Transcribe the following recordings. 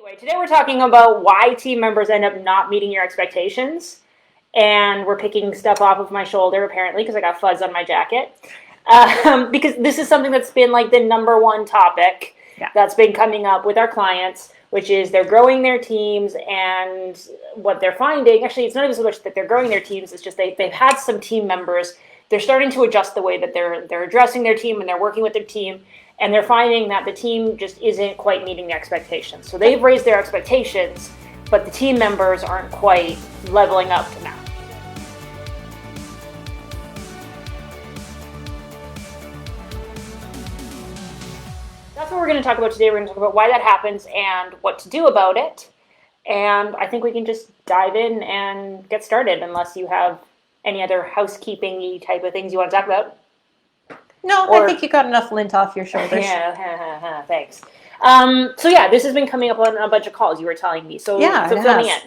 Anyway, today we're talking about why team members end up not meeting your expectations. And we're picking stuff off of my shoulder, apparently, because I got fuzz on my jacket. Because this is something that's been like the number one topic that's been coming up with our clients, which is they're growing their teams, and what they're finding, actually, it's not even so much that they're growing their teams, it's just they've had some team members, they're starting to adjust the way that they're addressing their team and they're working with their team, and they're finding that the team just isn't quite meeting their expectations. So they've raised their expectations, but the team members aren't quite leveling up to now. That's what we're going to talk about today. We're going to talk about why that happens and what to do about it. And I think we can just dive in and get started, unless you have any other housekeeping-y type of things you want to talk about. No, I think you got enough lint off your shoulders. Yeah, thanks. So this has been coming up on a bunch of calls, you were telling me. So fill me in.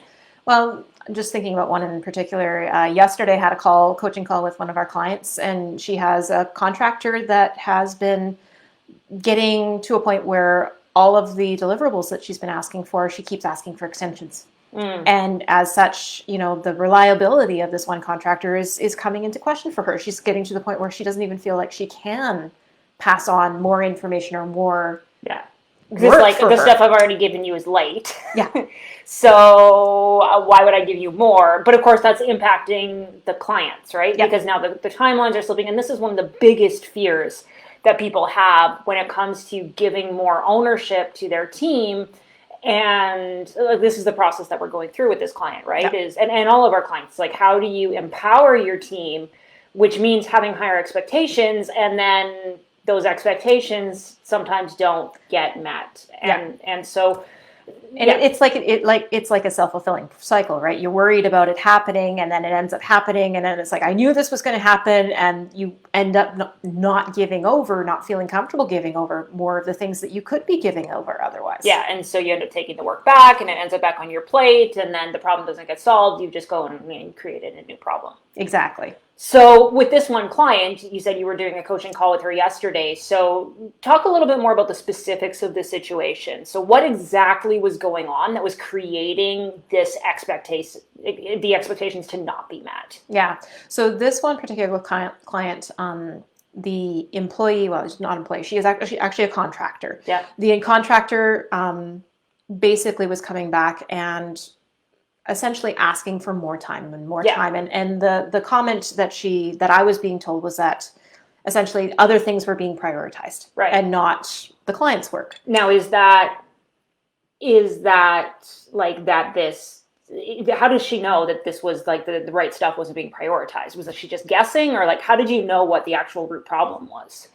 Well, just thinking about one in particular, yesterday I had a coaching call with one of our clients, and she has a contractor that has been getting to a point where all of the deliverables that she's been asking for, she keeps asking for extensions. And as such, the reliability of this one contractor is coming into question for her. She's getting to the point where she doesn't even feel like she can pass on more information or more. Yeah. Because the stuff I've already given you is late. Yeah. So why would I give you more? But of course, that's impacting the clients, right? Yeah. Because now the timelines are slipping. And this is one of the biggest fears that people have when it comes to giving more ownership to their team. And this is the process that we're going through with this client, right? Yeah. And all of our clients, like, how do you empower your team, which means having higher expectations, and then those expectations sometimes don't get met. And so it's like a self-fulfilling cycle, right? You're worried about it happening, and then it ends up happening, and then it's like, I knew this was going to happen, and you end up not giving over, not feeling comfortable giving over more of the things that you could be giving over otherwise. Yeah, and so you end up taking the work back, and it ends up back on your plate, and then the problem doesn't get solved. You just go and created a new problem. Exactly. So with this one client, you said you were doing a coaching call with her yesterday. So talk a little bit more about the specifics of the situation. So what exactly was going on that was creating this the expectations to not be met? Yeah. So this one particular client, the employee, well, she's not an employee, she is actually a contractor. Yeah. The contractor basically was coming back and essentially asking for more time and more time. And the comment that I was being told was that essentially other things were being prioritized, right, and not the client's work. Now, is that like that this, how does she know that this was like the right stuff wasn't being prioritized? Was she just guessing, or like, how did you know what the actual root problem was?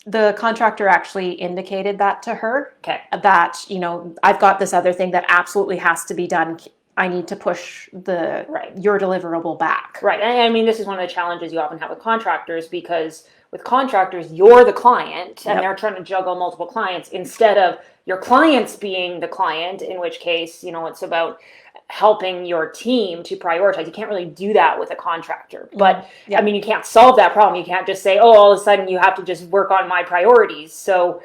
The contractor actually indicated that to her. Okay. That, I've got this other thing that absolutely has to be done. I need to push your deliverable back. Right. I mean, this is one of the challenges you often have with contractors, because with contractors, you're the client, and they're trying to juggle multiple clients instead of your clients being the client, in which case, it's about helping your team to prioritize. You can't really do that with a contractor. But I mean, you can't solve that problem. You can't just say, oh, all of a sudden you have to just work on my priorities. So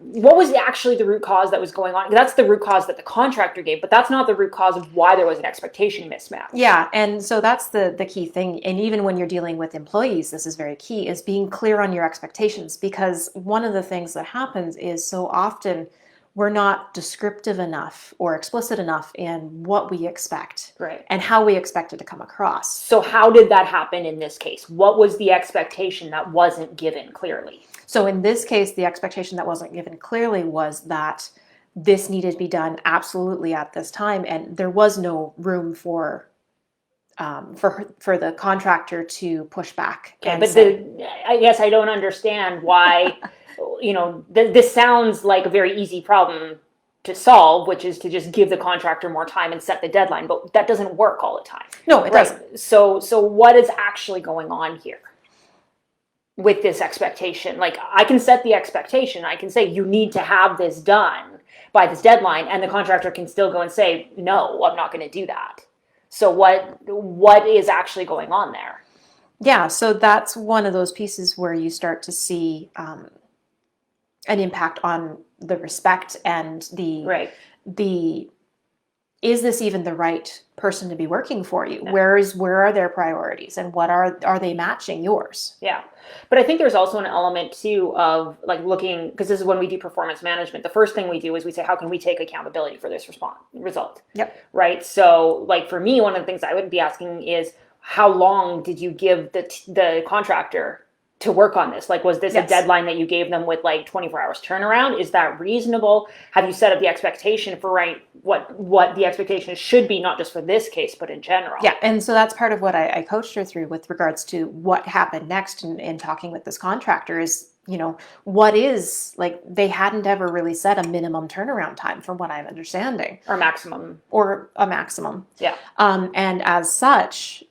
what was actually the root cause that was going on? That's the root cause that the contractor gave, but that's not the root cause of why there was an expectation mismatch. Yeah, and so that's the key thing. And even when you're dealing with employees, this is very key, is being clear on your expectations. Because one of the things that happens is so often we're not descriptive enough or explicit enough in what we expect, right, and how we expect it to come across. So how did that happen in this case? What was the expectation that wasn't given clearly? So in this case, the expectation that wasn't given clearly was that this needed to be done absolutely at this time, and there was no room for the contractor to push back. Okay, but I guess I don't understand why. This sounds like a very easy problem to solve, which is to just give the contractor more time and set the deadline. But that doesn't work all the time. No, it doesn't. So what is actually going on here with this expectation? Like, I can set the expectation. I can say, you need to have this done by this deadline. And the contractor can still go and say, no, I'm not going to do that. So what is actually going on there? Yeah, so that's one of those pieces where you start to see an impact on the respect and the is this even the right person to be working for you? No. Where are their priorities, and what are they matching yours? Yeah. But I think there's also an element too of like looking, because this is when we do performance management. The first thing we do is we say, how can we take accountability for this result? Yep. Right. So like for me, one of the things I would be asking is, how long did you give the contractor to work on this? Like, was this a deadline that you gave them with like 24 hours turnaround? Is that reasonable? Have you set up the expectation for what the expectation should be, not just for this case, but in general? Yeah. And so that's part of what I coached her through with regards to what happened next in talking with this contractor is, what is, like, they hadn't ever really set a minimum turnaround time from what I'm understanding. Or maximum. Yeah. And as such,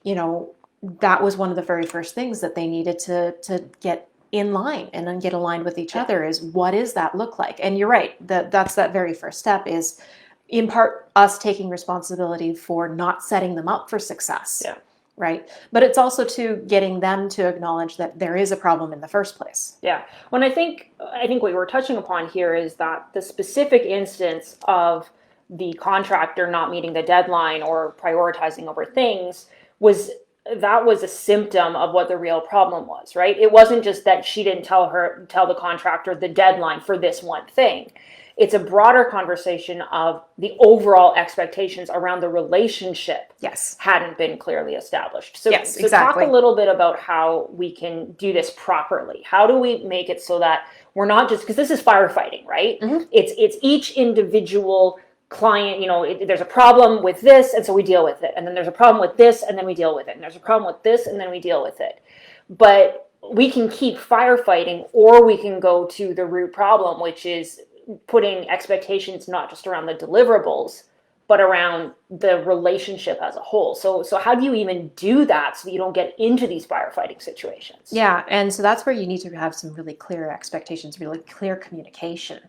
that was one of the very first things that they needed to get in line and then get aligned with each other is, what does that look like? And you're right, that's that very first step is in part us taking responsibility for not setting them up for success. Yeah. Right. But it's also to getting them to acknowledge that there is a problem in the first place. Yeah. When I think what we're touching upon here is that the specific instance of the contractor not meeting the deadline or prioritizing over things was a symptom of what the real problem was, right? It wasn't just that she didn't tell the contractor the deadline for this one thing. It's a broader conversation of the overall expectations around the relationship hadn't been clearly established. So, exactly. Talk a little bit about how we can do this properly. How do we make it so that we're not just, because this is firefighting, right? Mm-hmm. It's each individual client, there's a problem with this, and so we deal with it. And then there's a problem with this, and then we deal with it. And there's a problem with this, and then we deal with it. But we can keep firefighting, or we can go to the root problem, which is putting expectations not just around the deliverables, but around the relationship as a whole. So how do you even do that so that you don't get into these firefighting situations? Yeah, and so that's where you need to have some really clear expectations, really clear communication.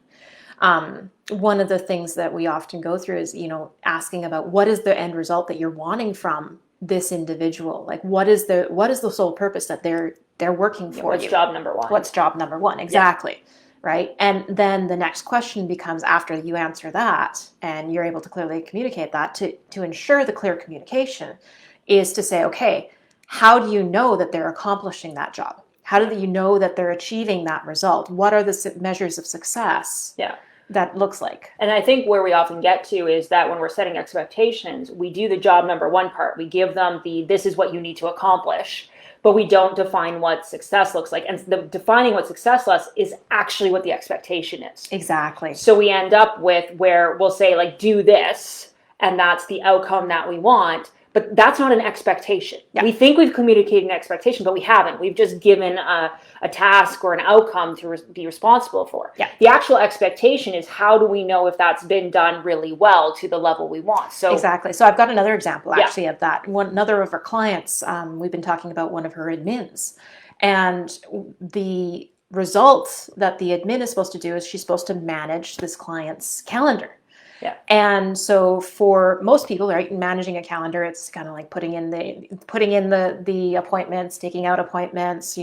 One of the things that we often go through is, asking about what is the end result that you're wanting from this individual? Like, what is the sole purpose that they're working for? What's job number one? What's job number one? Exactly. Yeah. Right. And then the next question becomes, after you answer that and you're able to clearly communicate that, to ensure the clear communication is to say, okay, how do you know that they're accomplishing that job? How do you know that they're achieving that result? What are the measures of success? Yeah. That looks like. And I think where we often get to is that when we're setting expectations, we do the job number one part. We give them this is what you need to accomplish, but we don't define what success looks like. And defining what success looks is actually what the expectation is. Exactly. So we end up with where we'll say, like, do this, and that's the outcome that we want. But that's not an expectation. Yeah. We think we've communicated an expectation, but we haven't. We've just given a task or an outcome to be responsible for. Yeah. The actual expectation is, how do we know if that's been done really well to the level we want? So exactly. So I've got another example actually of that. Another of our clients, we've been talking about one of her admins, and the result that the admin is supposed to do is she's supposed to manage this client's calendar. Yeah. And so for most people, right, managing a calendar, it's kind of like putting in the appointments, taking out appointments,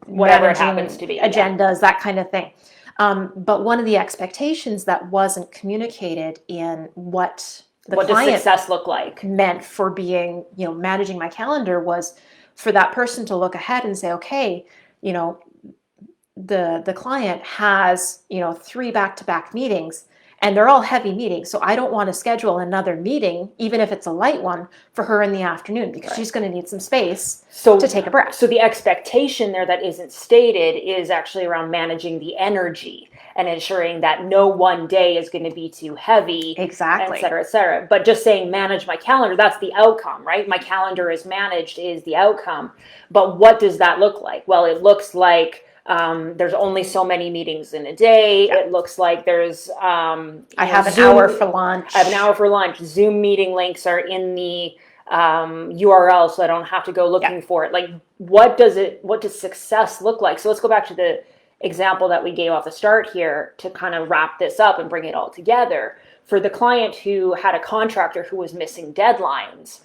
whatever it happens to be, agendas, that kind of thing. But one of the expectations that wasn't communicated in what does success look like meant for being, managing my calendar was for that person to look ahead and say, okay, the client has, 3 back-to-back meetings. And they're all heavy meetings. So I don't want to schedule another meeting, even if it's a light one, for her in the afternoon, because she's going to need some space to take a breath. So the expectation there that isn't stated is actually around managing the energy and ensuring that no one day is going to be too heavy. Exactly. Et cetera, et cetera. But just saying manage my calendar, that's the outcome, right? My calendar is managed is the outcome. But what does that look like? Well, it looks like there's only so many meetings in a day. Yeah. It looks like there's I have an hour for lunch. I have an hour for lunch. Zoom meeting links are in the URL, so I don't have to go looking for it. Like, what does success look like? So let's go back to the example that we gave off the start here to kind of wrap this up and bring it all together. For the client who had a contractor who was missing deadlines,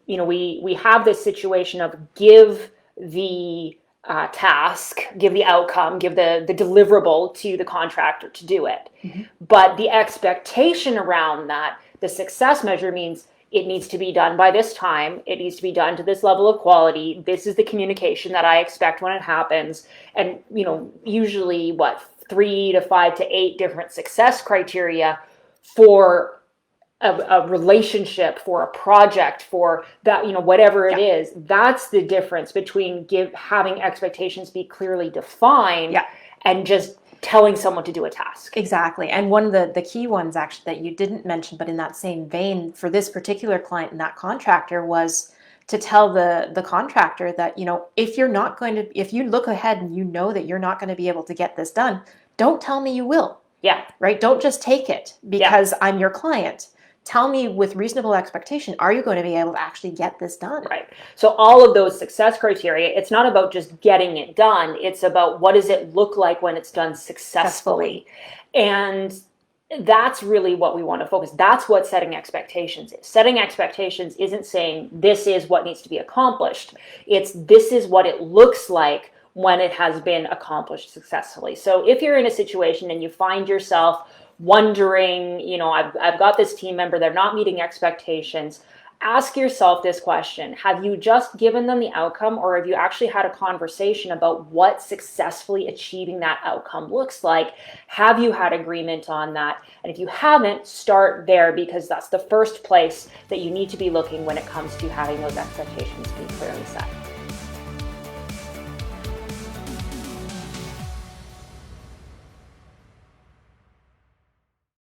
we have this situation of give the task, give the outcome, give the deliverable to the contractor to do it. Mm-hmm. But the expectation around that, the success measure means it needs to be done by this time. It needs to be done to this level of quality. This is the communication that I expect when it happens. And, usually 3 to 5 to 8 different success criteria for a relationship, for a project, for that, whatever it is. That's the difference between having expectations be clearly defined and just telling someone to do a task. Exactly. And one of the key ones actually that you didn't mention, but in that same vein for this particular client and that contractor, was to tell the contractor that, if you look ahead and you know that you're not going to be able to get this done, don't tell me you will. Yeah. Right? Don't just take it because I'm your client. Tell me with reasonable expectation, are you going to be able to actually get this done? Right. So all of those success criteria, it's not about just getting it done. It's about what does it look like when it's done successfully. And that's really what we want to focus. That's what setting expectations is. Setting expectations isn't saying this is what needs to be accomplished. It's this is what it looks like when it has been accomplished successfully. So if you're in a situation and you find yourself wondering, I've got this team member, they're not meeting expectations, ask yourself this question. Have you just given them the outcome, or have you actually had a conversation about what successfully achieving that outcome looks like? Have you had agreement on that? And if you haven't, start there, because that's the first place that you need to be looking when it comes to having those expectations be clearly set.